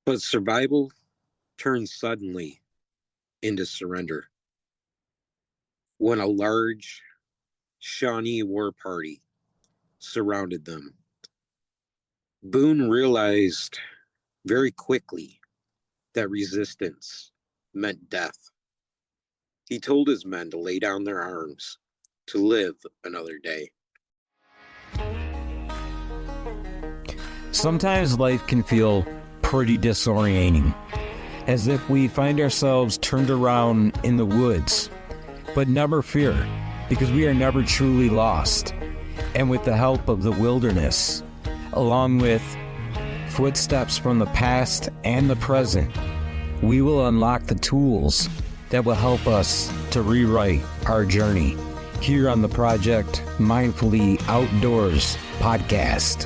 But survival turned suddenly into surrender when a large Shawnee war party surrounded them. Boone realized very quickly that resistance meant death. He told his men to lay down their arms, to live another day. Sometimes life can feel pretty disorienting, as if we find ourselves turned around in the woods. But never fear, because we are never truly lost. And with the help of the wilderness, along with footsteps from the past and the present, we will unlock the tools that will help us to rewrite our journey here on the Project Mindfully Outdoors podcast.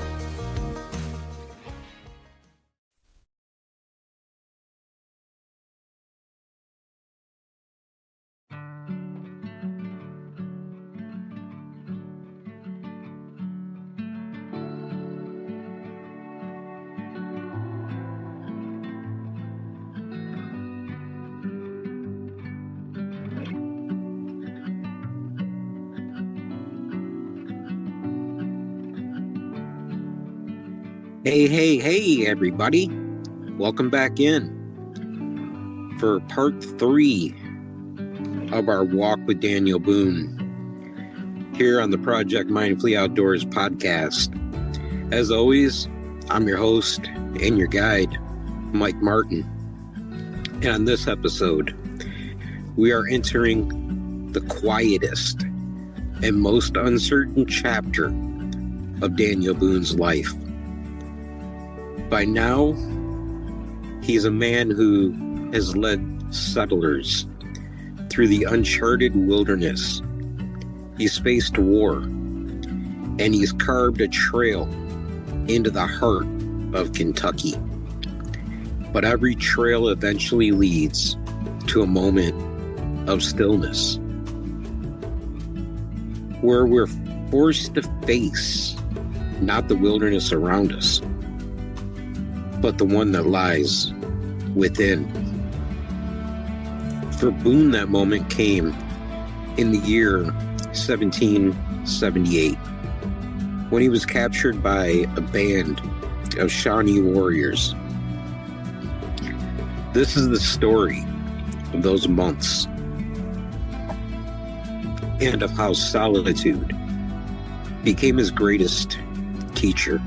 Hey, everybody. Welcome back in for part 3 of our walk with Daniel Boone here on the Project Mindfully Outdoors podcast. As always, I'm your host and your guide, Mike Martin. And on this episode, we are entering the quietest and most uncertain chapter of Daniel Boone's life. By now, he's a man who has led settlers through the uncharted wilderness. He's faced war, and he's carved a trail into the heart of Kentucky. But every trail eventually leads to a moment of stillness, where we're forced to face not the wilderness around us, but the one that lies within. For Boone, that moment came in the year 1778, when he was captured by a band of Shawnee warriors. This is the story of those months and of how solitude became his greatest teacher.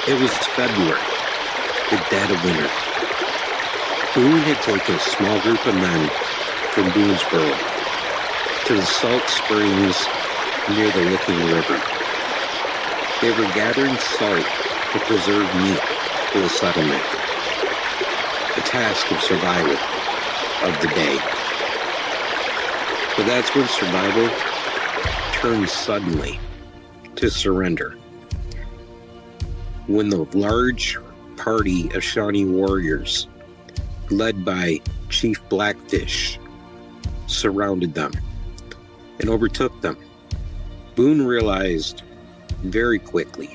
It was February, the dead of winter. Boone had taken a small group of men from Boonesboro to the salt springs near the Licking River. They were gathering salt to preserve meat for the settlement, a task of survival of the day. But that's when survival turned suddenly to surrender, when the large party of Shawnee warriors, led by Chief Blackfish, surrounded them and overtook them. Boone realized very quickly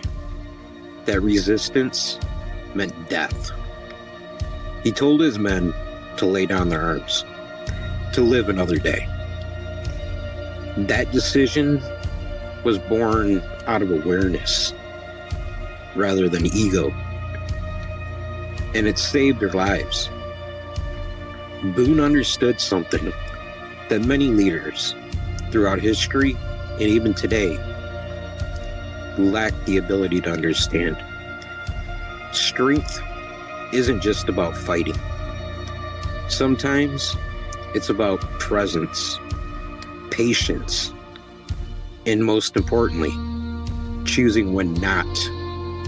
that resistance meant death. He told his men to lay down their arms, to live another day. That decision was born out of awareness rather than ego, and it saved their lives. Boone understood something that many leaders throughout history and even today lack the ability to understand. Strength isn't just about fighting. Sometimes it's about presence, patience, and most importantly, choosing when not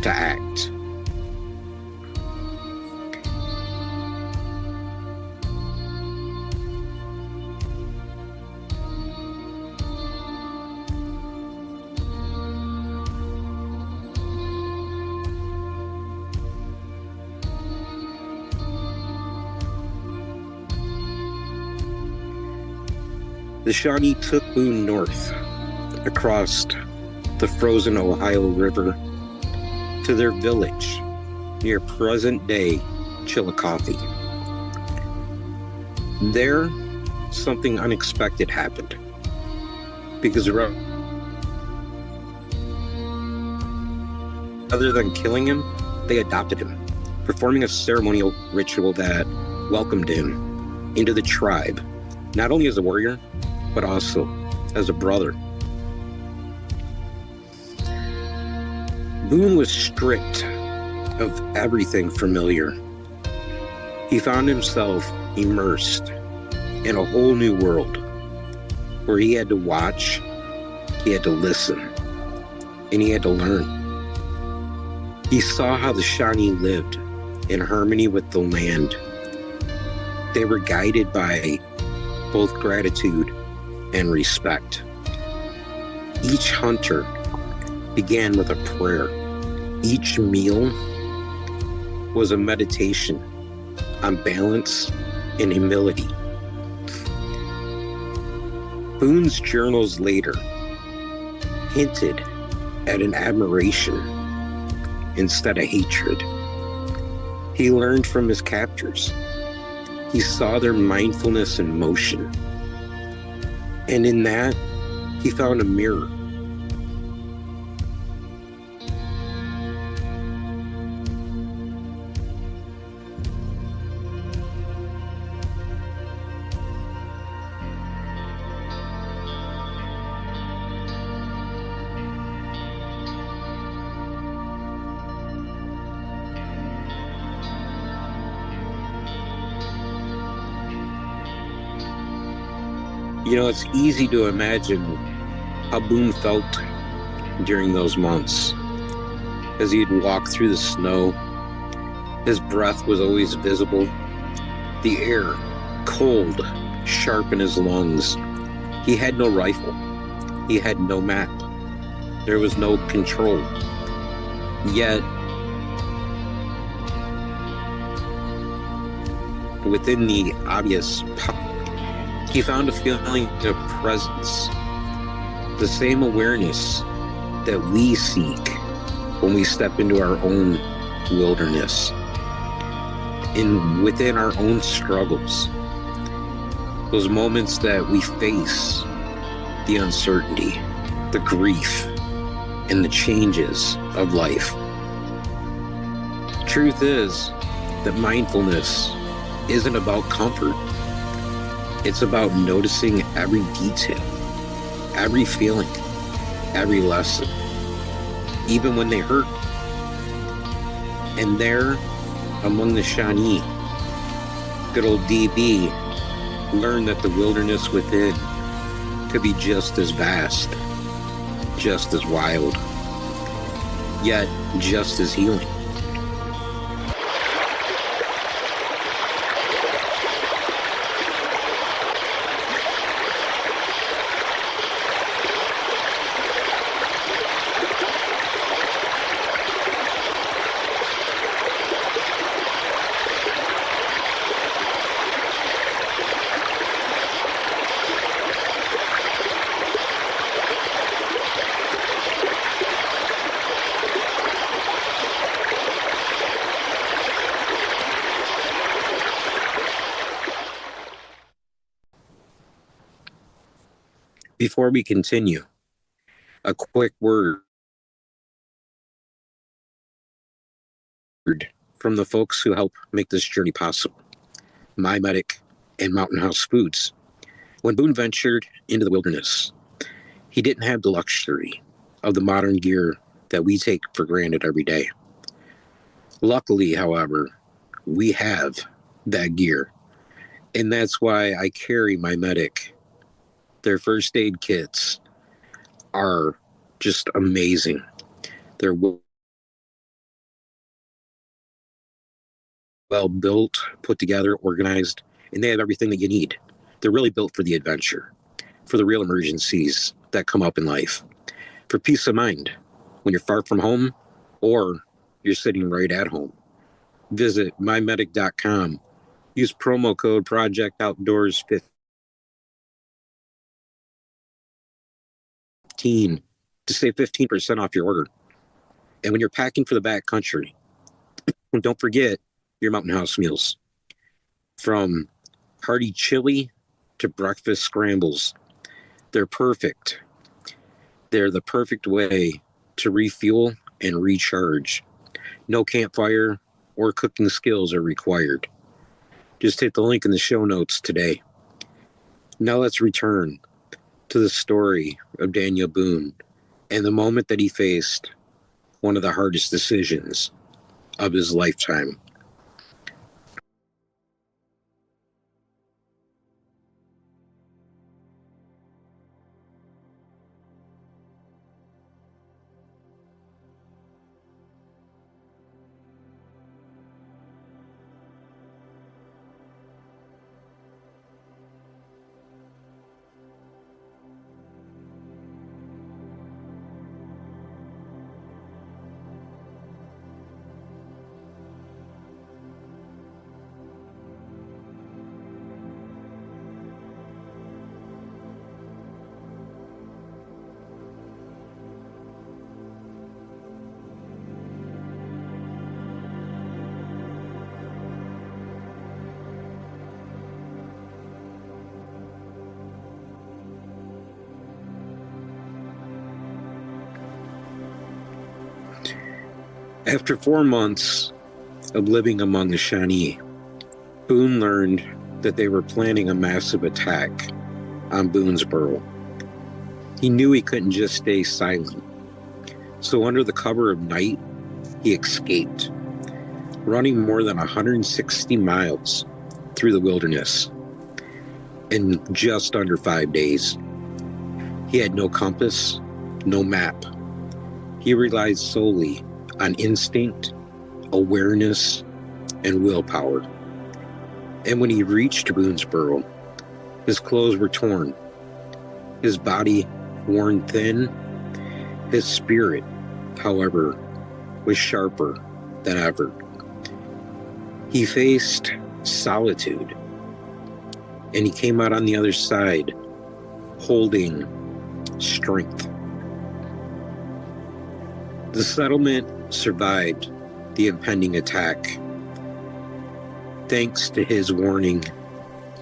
to act. The Shawnee took Boone north, across the frozen Ohio River, to their village near present-day Chillicothe. There, something unexpected happened, because rather than killing him, they adopted him, performing a ceremonial ritual that welcomed him into the tribe, not only as a warrior, but also as a brother. Boone was stripped of everything familiar. He found himself immersed in a whole new world where he had to watch, he had to listen, and he had to learn. He saw how the Shawnee lived in harmony with the land. They were guided by both gratitude and respect. Each hunter began with a prayer. Each meal was a meditation on balance and humility. Boone's journals later hinted at an admiration instead of hatred. He learned from his captors. He saw their mindfulness in motion. And in that, he found a mirror. You know, it's easy to imagine how Boone felt during those months. As he'd walk through the snow, his breath was always visible. The air, cold, sharp in his lungs. He had no rifle. He had no map. There was no control. Yet, within the obvious power, he found a feeling of presence, the same awareness that we seek when we step into our own wilderness, within our own struggles, those moments that we face the uncertainty, the grief, and the changes of life. Truth is that mindfulness isn't about comfort. It's about noticing every detail, every feeling, every lesson, even when they hurt. And there, among the Shawnee, good old DB learned that the wilderness within could be just as vast, just as wild, yet just as healing. Before we continue, a quick word from the folks who help make this journey possible, My Medic and Mountain House Foods. When Boone ventured into the wilderness, he didn't have the luxury of the modern gear that we take for granted every day. Luckily, however, we have that gear, and that's why I carry My Medic. Their first aid kits are just amazing. They're well built, put together, organized, and they have everything that you need. They're really built for the adventure, for the real emergencies that come up in life, for peace of mind when you're far from home or you're sitting right at home. Visit mymedic.com. Use promo code Project Outdoors 15 15 to save 15% off your order. And when you're packing for the backcountry, don't forget your Mountain House meals. From hearty chili to breakfast scrambles, they're perfect. They're the perfect way to refuel and recharge. No campfire or cooking skills are required. Just hit the link in the show notes today. Now let's return to the story of Daniel Boone and the moment that he faced one of the hardest decisions of his lifetime. After 4 months of living among the Shawnee, Boone learned that they were planning a massive attack on Boonesboro. He knew he couldn't just stay silent. So under the cover of night, he escaped, running more than 160 miles through the wilderness in just under 5 days. He had no compass, no map. He relied solely on instinct, awareness, and willpower. And when he reached Boonesboro, his clothes were torn, his body worn thin. His spirit, however, was sharper than ever. He faced solitude, and he came out on the other side holding strength. The settlement survived the impending attack thanks to his warning,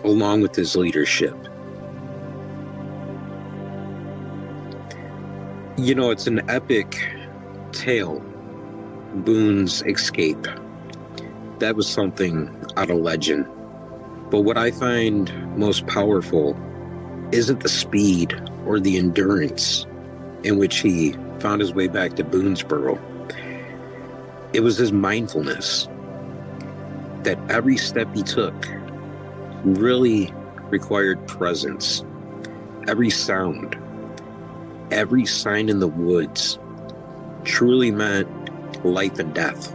along with his leadership. You know, it's an epic tale, Boone's escape. That was something out of legend. But what I find most powerful isn't the speed or the endurance in which he found his way back to Boonesboro. It was his mindfulness that every step he took really required presence. Every sound, every sign in the woods truly meant life and death.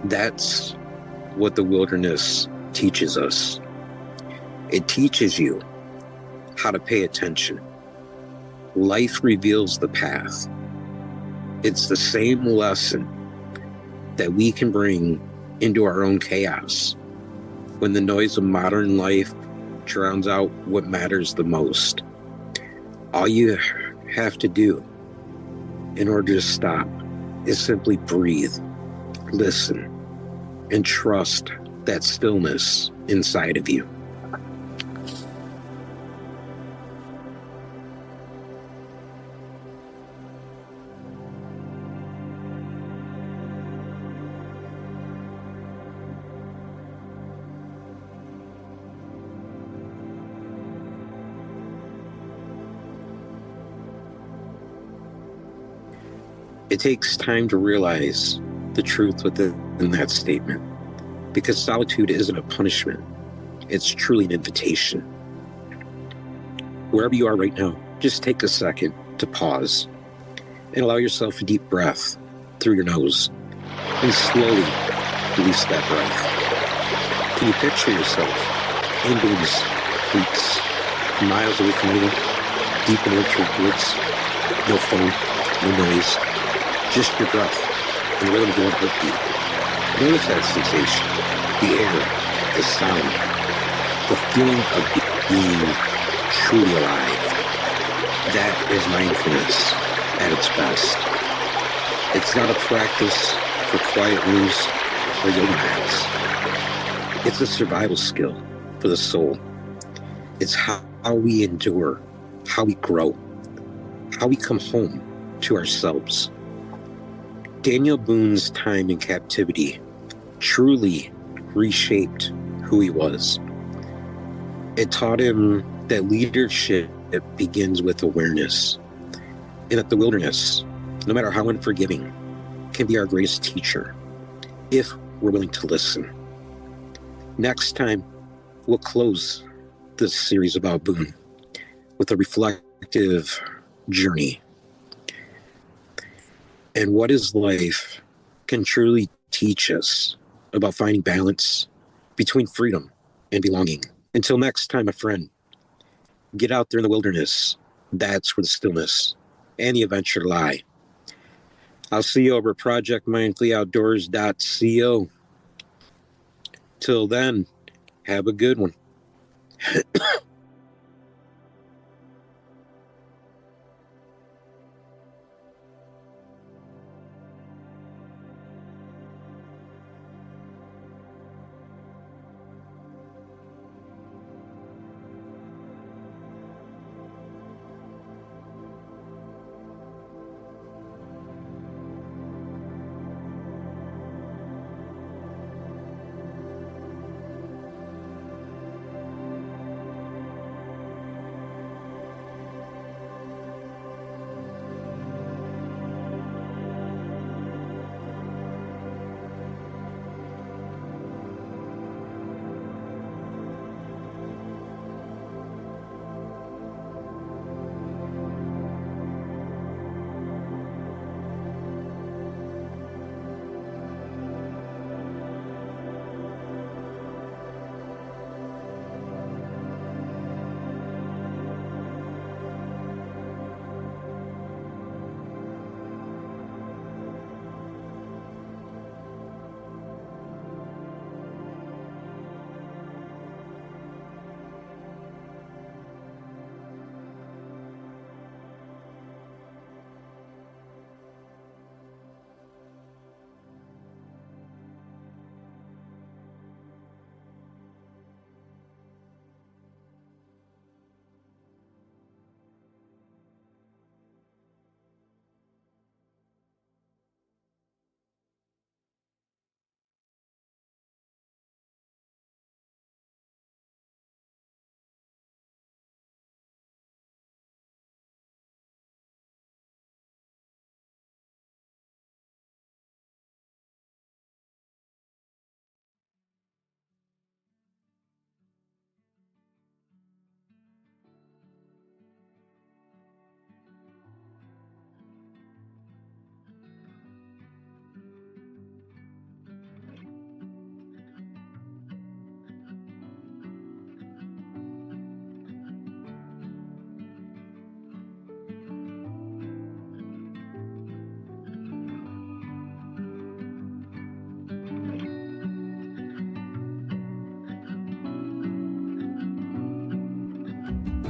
That's what the wilderness teaches us. It teaches you how to pay attention. Life reveals the path. It's the same lesson that we can bring into our own chaos when the noise of modern life drowns out what matters the most. All you have to do in order to stop is simply breathe, listen, and trust that stillness inside of you. It takes time to realize the truth within that statement, because solitude isn't a punishment. It's truly an invitation. Wherever you are right now, just take a second to pause and allow yourself a deep breath through your nose and slowly release that breath. Can you picture yourself in Boone's weeks, miles away from anyone, deep in winter woods, no phone, no noise, just your breath and the rhythm of your own heartbeat. Notice that sensation, the air, the sound, the feeling of being truly alive. That is mindfulness at its best. It's not a practice for quiet rooms or yoga mats. It's a survival skill for the soul. It's how we endure, how we grow, how we come home to ourselves. Daniel Boone's time in captivity truly reshaped who he was. It taught him that leadership begins with awareness, and that the wilderness, no matter how unforgiving, can be our greatest teacher if we're willing to listen. Next time, we'll close this series about Boone with a reflective journey and what his life can truly teach us about finding balance between freedom and belonging. Until next time, my friend, get out there in the wilderness. That's where the stillness and the adventure lie. I'll see you over at projectmindfullyOutdoors.co. Till then, have a good one.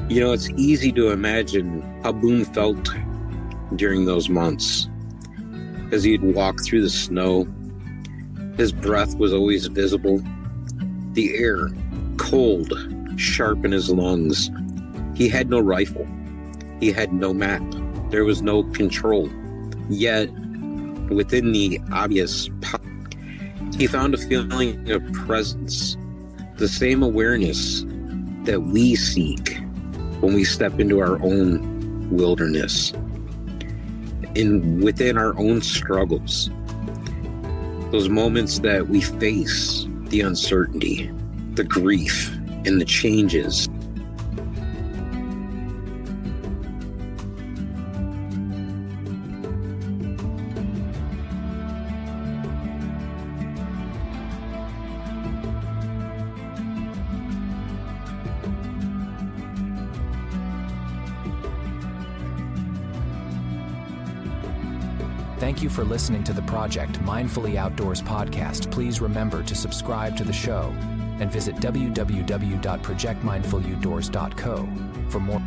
You know, it's easy to imagine how Boone felt during those months. As he'd walk through the snow, his breath was always visible. The air, cold, sharp in his lungs. He had no rifle. He had no map. There was no control. Yet, within the obvious, he found a feeling of presence, the same awareness that we seek when we step into our own wilderness, within our own struggles, those moments that we face the uncertainty, the grief, and the changes. Thank you for listening to the Project Mindfully Outdoors podcast. Please remember to subscribe to the show and visit www.projectmindfulloutdoors.co for more.